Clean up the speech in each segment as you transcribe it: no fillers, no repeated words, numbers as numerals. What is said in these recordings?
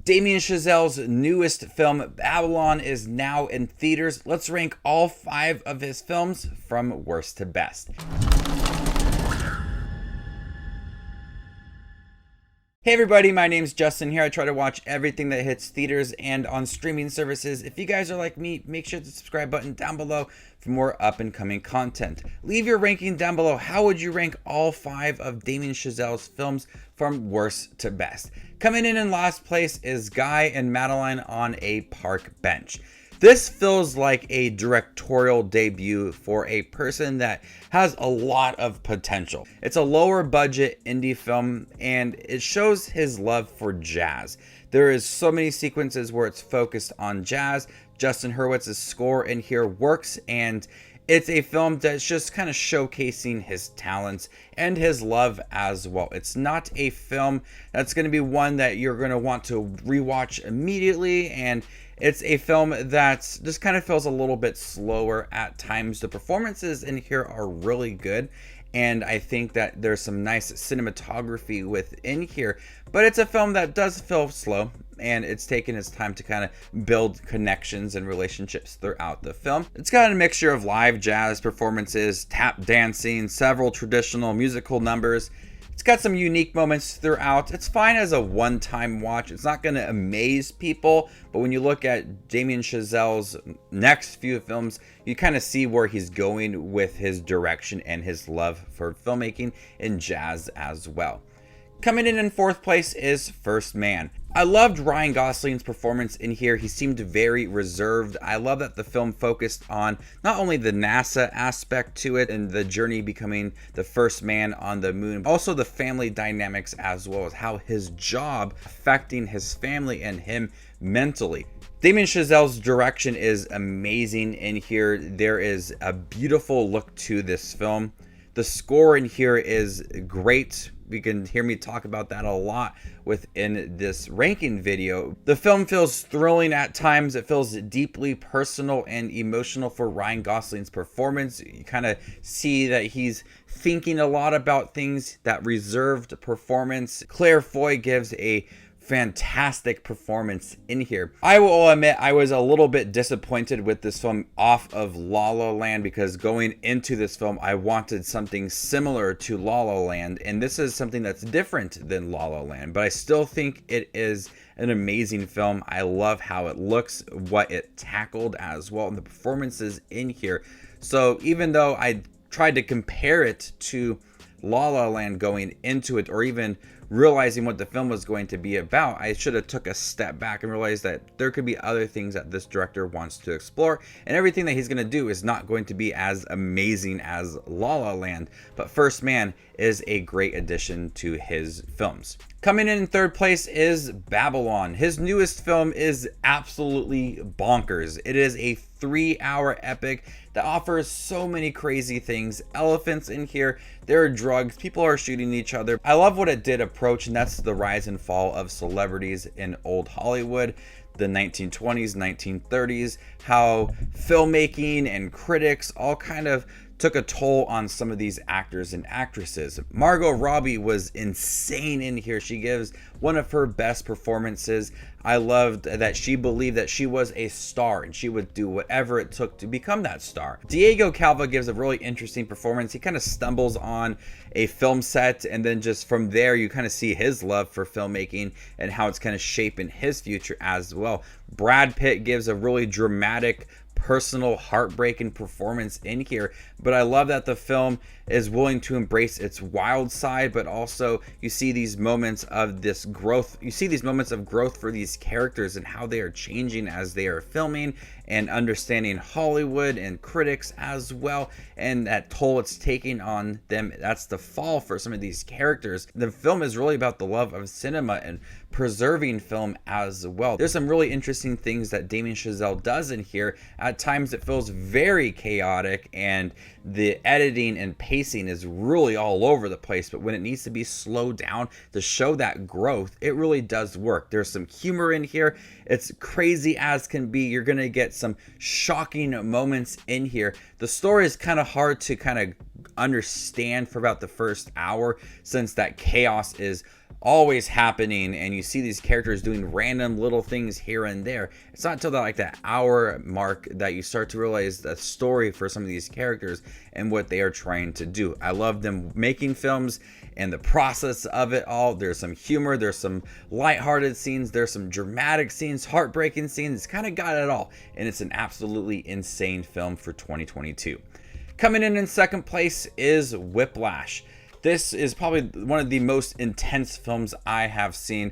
Damien Chazelle's newest film, Babylon, is now in theaters. Let's rank all 5 of his films from worst to best. Hey everybody, my name's Justin here. I try to watch everything that hits theaters and on streaming services. If you guys are like me, make sure to hit the subscribe button down below for more up and coming content. Leave your ranking down below. How would you rank all 5 of Damien Chazelle's films from worst to best? Coming in last place is Guy and Madeline on a Park Bench. This feels like a directorial debut for a person that has a lot of potential. It's a lower budget indie film and it shows his love for jazz. There is so many sequences where it's focused on jazz. Justin Hurwitz's score in here works, and it's a film that's just kind of showcasing his talents and his love as well. It's not a film that's going to be one that you're going to want to rewatch immediately, and it's a film that just kind of feels a little bit slower at times. The performances in here are really good, and I think that there's some nice cinematography within here, but it's a film that does feel slow, and it's taken its time to kind of build connections and relationships throughout the film. It's got a mixture of live jazz performances, tap dancing, several traditional musical numbers. It's got some unique moments throughout. It's fine as a one-time watch. It's not going to amaze people, but when you look at Damien Chazelle's next few films, you kind of see where he's going with his direction and his love for filmmaking and jazz as well. Coming in 4th place is First Man. I loved Ryan Gosling's performance in here. He seemed very reserved. I love that the film focused on not only the NASA aspect to it and the journey becoming the first man on the moon, also the family dynamics as well as how his job affecting his family and him mentally. Damien Chazelle's direction is amazing in here. There is a beautiful look to this film. The score in here is great. You can hear me talk about that a lot within this ranking video. The film feels thrilling at times. It feels deeply personal and emotional for Ryan Gosling's performance. You kind of see that he's thinking a lot about things. That reserved performance. Claire Foy gives a fantastic performance in here. I will admit I was a little bit disappointed with this film off of La La Land, because going into this film I wanted something similar to La La Land, and this is something that's different than La La Land, but I still think it is an amazing film. I love how it looks, what it tackled as well, and the performances in here. So even though I tried to compare it to La La Land going into it, or even realizing what the film was going to be about, I should have took a step back and realized that there could be other things that this director wants to explore, and everything that he's going to do is not going to be as amazing as La La Land, but First Man is a great addition to his films. Coming in 3rd place is Babylon. His newest film is absolutely bonkers. It is a 3-hour epic that offers so many crazy things. Elephants in here, there are drugs, people are shooting each other. I love what it did approach, and that's the rise and fall of celebrities in old Hollywood, the 1920s, 1930s, how filmmaking and critics all kind of took a toll on some of these actors and actresses. Margot Robbie was insane in here. She gives one of her best performances. I loved that she believed that she was a star and she would do whatever it took to become that star. Diego Calva gives a really interesting performance. He kind of stumbles on a film set, and then just from there you kind of see his love for filmmaking and how it's kind of shaping his future as well. Brad Pitt gives a really dramatic, personal, heartbreaking performance in here, but I love that the film is willing to embrace its wild side, but also you see these moments of this growth. You see these moments of growth for these characters and how they are changing as they are filming and understanding Hollywood and critics as well, and that toll it's taking on them. That's the fall for some of these characters. The film is really about the love of cinema and preserving film as well. There's some really interesting things that Damien Chazelle does in here. At times it feels very chaotic, and the editing and pacing is really all over the place, but when it needs to be slowed down to show that growth, it really does work. There's some humor in here. It's crazy as can be. You're gonna get some shocking moments in here. The story is kind of hard to kind of understand for about the first hour, since that chaos is always happening, and you see these characters doing random little things here and there. It's not until that hour mark that you start to realize the story for some of these characters and what they are trying to do. I love them making films and the process of it all. There's some humor, there's some lighthearted scenes, there's some dramatic scenes, heartbreaking scenes. It's kind of got it all, and it's an absolutely insane film for 2022. Coming in second place is Whiplash. This is probably one of the most intense films I have seen.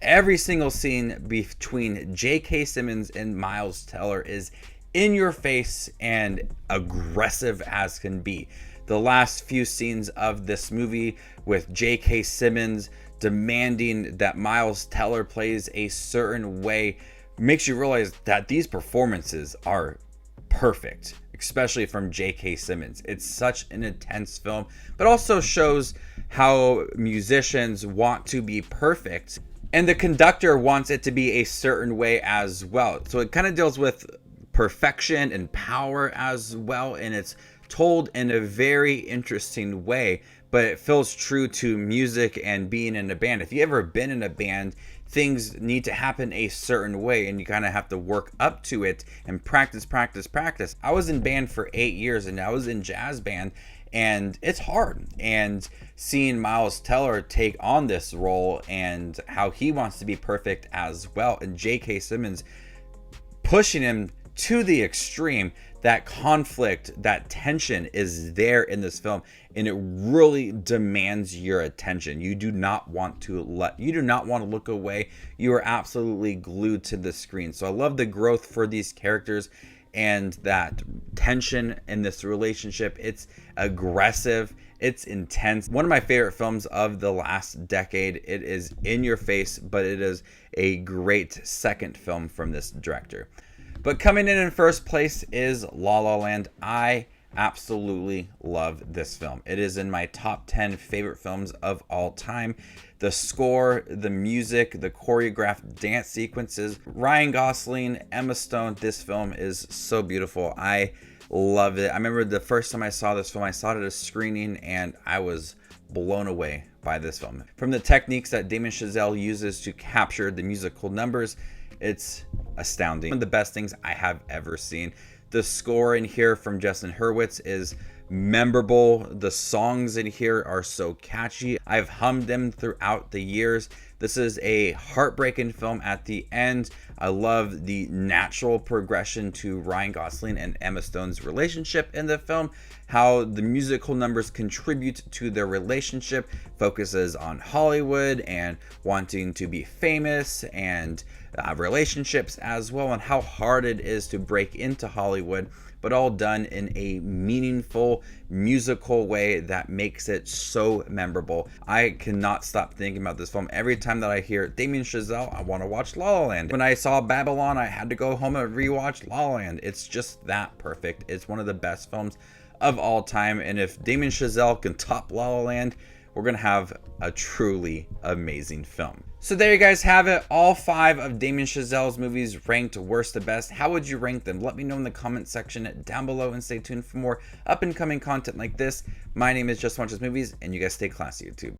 Every single scene between J.K. Simmons and Miles Teller is in your face and aggressive as can be. The last few scenes of this movie with J.K. Simmons demanding that Miles Teller plays a certain way makes you realize that these performances are perfect, especially from J.K. Simmons. It's such an intense film, but also shows how musicians want to be perfect, and the conductor wants it to be a certain way as well. So it kind of deals with perfection and power as well, and it's told in a very interesting way, but it feels true to music and being in a band. If you ever been in a band, things need to happen a certain way, and you kind of have to work up to it and practice. I was in band for 8 years, and I was in jazz band, and it's hard. And seeing Miles Teller take on this role and how he wants to be perfect as well, and J.K. Simmons pushing him to the extreme, that conflict, that tension is there in this film, and it really demands your attention. You do not want to look away. You are absolutely glued to the screen. So I love the growth for these characters and that tension in this relationship. It's aggressive, it's intense. One of my favorite films of the last decade. It is in your face, but it is a great second film from this director. But coming in first place is La La Land. I absolutely love this film. It is in my top 10 favorite films of all time. The score, the music, the choreographed dance sequences, Ryan Gosling, Emma Stone. This film is so beautiful. I love it. I remember the first time I saw this film, I saw it at a screening, and I was blown away by this film. From the techniques that Damien Chazelle uses to capture the musical numbers, it's astounding. One of the best things I have ever seen. The score in here from Justin Hurwitz is memorable. The songs in here are so catchy. I've hummed them throughout the years. This is a heartbreaking film at the end. I love the natural progression to Ryan Gosling and Emma Stone's relationship in the film. How the musical numbers contribute to their relationship, focuses on Hollywood and wanting to be famous, and relationships as well, and how hard it is to break into Hollywood, but all done in a meaningful musical way that makes it so memorable. I cannot stop thinking about this film. Every time that I hear Damien Chazelle, I want to watch La La Land. When I saw Babylon, I had to go home and rewatch La La Land. It's just that perfect. It's one of the best films of all time, and if Damien Chazelle can top La La Land, we're gonna have a truly amazing film. So there you guys have it, all 5 of Damien Chazelle's movies ranked worst to best. How would you rank them? Let me know in the comment section down below, and stay tuned for more up and coming content like this. My name is Just Watches Movies, and you guys stay classy, YouTube.